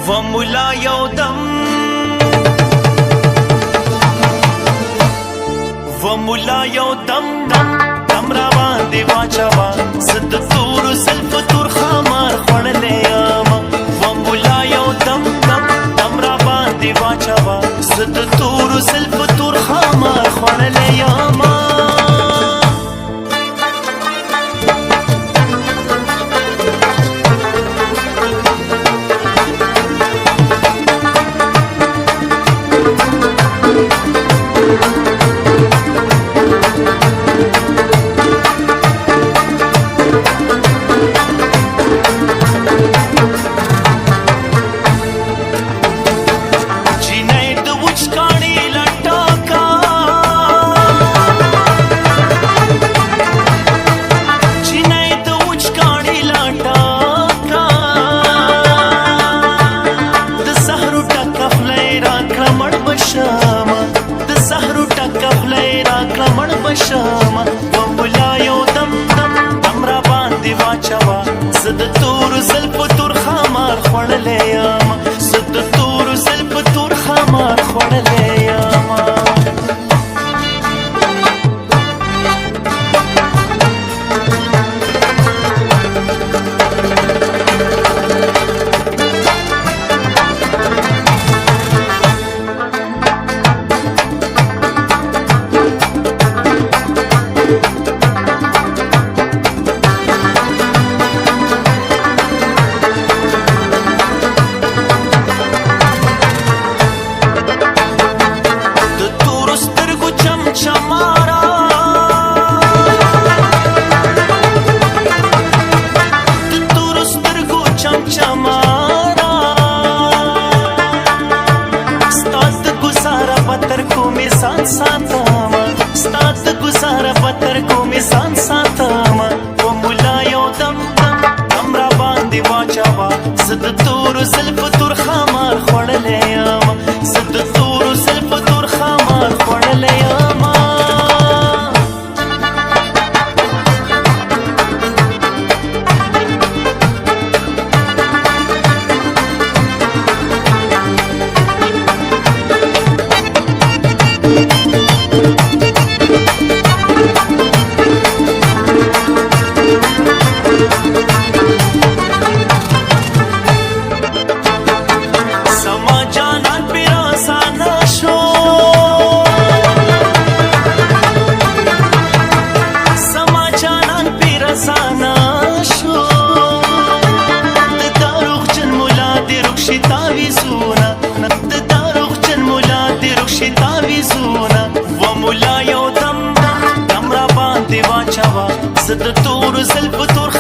وملا یودم وملا یودم دم را باندې واچوا زد تور زلف تور خمار خړلې یم وملا یودم دم را باندې واچوا زد تور زلف تور خمار خړلې یم وملا یودم دم را باندې واچوا زد تور زلف تور خمار خړلې یم زد تور زلف تور خمار خړلې یم ستاد گزاره پتر کو می سان ساتما وملا یودم دم را باندې واچوا زد تور زلف تور خمار خړلې یم زد تور زلف تور خمار خړلې یم وملا یودم دم را باندې واچوا زد تور زلف تور